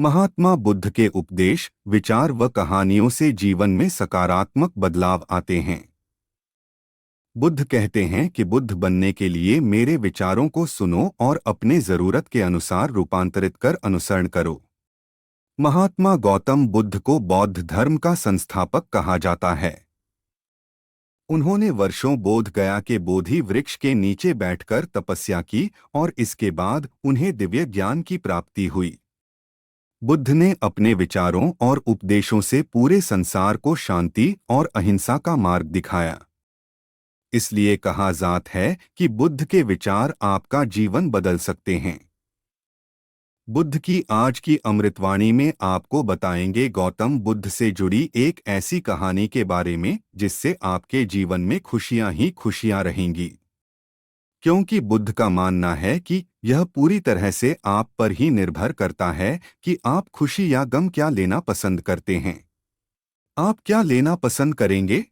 महात्मा बुद्ध के उपदेश, विचार व कहानियों से जीवन में सकारात्मक बदलाव आते हैं। बुद्ध कहते हैं कि बुद्ध बनने के लिए मेरे विचारों को सुनो और अपने जरूरत के अनुसार रूपांतरित कर अनुसरण करो। महात्मा गौतम बुद्ध को बौद्ध धर्म का संस्थापक कहा जाता है। उन्होंने वर्षों बोध गया के बोधि वृक्ष के नीचे बैठकर तपस्या की और इसके बाद उन्हें दिव्य ज्ञान की प्राप्ति हुई। बुद्ध ने अपने विचारों और उपदेशों से पूरे संसार को शांति और अहिंसा का मार्ग दिखाया। इसलिए कहा जात है कि बुद्ध के विचार आपका जीवन बदल सकते हैं। बुद्ध की आज की अमृतवाणी में आपको बताएंगे गौतम बुद्ध से जुड़ी एक ऐसी कहानी के बारे में जिससे आपके जीवन में खुशियां ही खुशियां रहेंगी, क्योंकि बुद्ध का मानना है कि यह पूरी तरह से आप पर ही निर्भर करता है कि आप खुशी या गम क्या लेना पसंद करते हैं। आप क्या लेना पसंद करेंगे,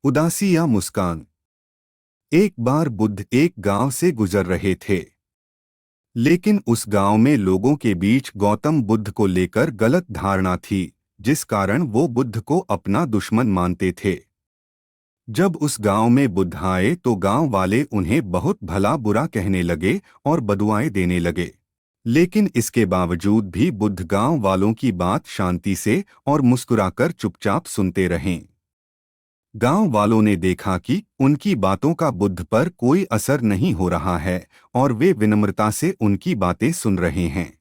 उदासी या मुस्कान? एक बार बुद्ध एक गांव से गुजर रहे थे, लेकिन उस गांव में लोगों के बीच गौतम बुद्ध को लेकर गलत धारणा थी, जिस कारण वो बुद्ध को अपना दुश्मन मानते थे। जब उस गांव में बुद्ध आए तो गांव वाले उन्हें बहुत भला बुरा कहने लगे और बदुआएं देने लगे, लेकिन इसके बावजूद भी बुद्ध गांव वालों की बात शांति से और मुस्कुराकर चुपचाप सुनते रहे। गांव वालों ने देखा कि उनकी बातों का बुद्ध पर कोई असर नहीं हो रहा है और वे विनम्रता से उनकी बातें सुन रहे हैं।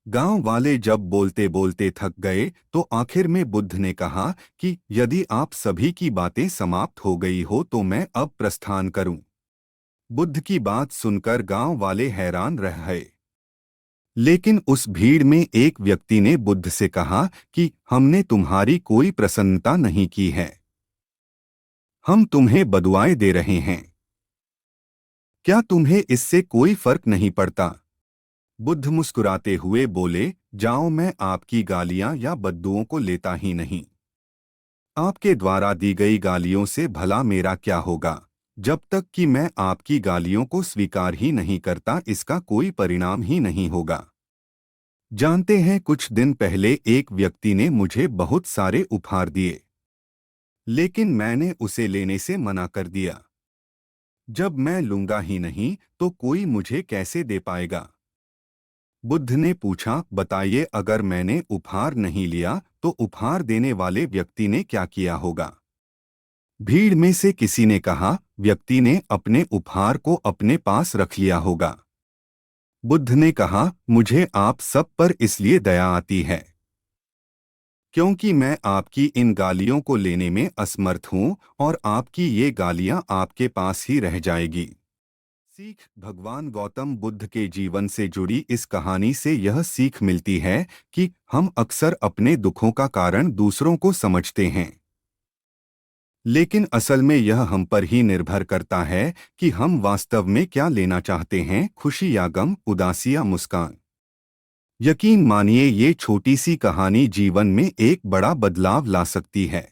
गांव वाले जब बोलते बोलते थक गए तो आखिर में बुद्ध ने कहा कि यदि आप सभी की बातें समाप्त हो गई हो तो मैं अब प्रस्थान करूं। बुद्ध की बात सुनकर गांव वाले हैरान रह गए, लेकिन उस भीड़ में एक व्यक्ति ने बुद्ध से कहा कि हमने तुम्हारी कोई प्रसन्नता नहीं की है, हम तुम्हें बदुआएं दे रहे हैं, क्या तुम्हें इससे कोई फर्क नहीं पड़ता? बुद्ध मुस्कुराते हुए बोले, जाओ, मैं आपकी गालियां या बद्दुओं को लेता ही नहीं। आपके द्वारा दी गई गालियों से भला मेरा क्या होगा? जब तक कि मैं आपकी गालियों को स्वीकार ही नहीं करता इसका कोई परिणाम ही नहीं होगा। जानते हैं, कुछ दिन पहले एक व्यक्ति ने मुझे बहुत सारे उपहार दिए, लेकिन मैंने उसे लेने से मना कर दिया। जब मैं लूंगा ही नहीं तो कोई मुझे कैसे दे पाएगा? बुद्ध ने पूछा, बताइए, अगर मैंने उपहार नहीं लिया तो उपहार देने वाले व्यक्ति ने क्या किया होगा? भीड़ में से किसी ने कहा, व्यक्ति ने अपने उपहार को अपने पास रख लिया होगा। बुद्ध ने कहा, मुझे आप सब पर इसलिए दया आती है क्योंकि मैं आपकी इन गालियों को लेने में असमर्थ हूं और आपकी ये गालियां आपके पास ही रह जाएगी। सीख, भगवान गौतम बुद्ध के जीवन से जुड़ी इस कहानी से यह सीख मिलती है कि हम अक्सर अपने दुखों का कारण दूसरों को समझते हैं, लेकिन असल में यह हम पर ही निर्भर करता है कि हम वास्तव में क्या लेना चाहते हैं, खुशी या गम, उदासी या मुस्कान। यकीन मानिए, ये छोटी सी कहानी जीवन में एक बड़ा बदलाव ला सकती है।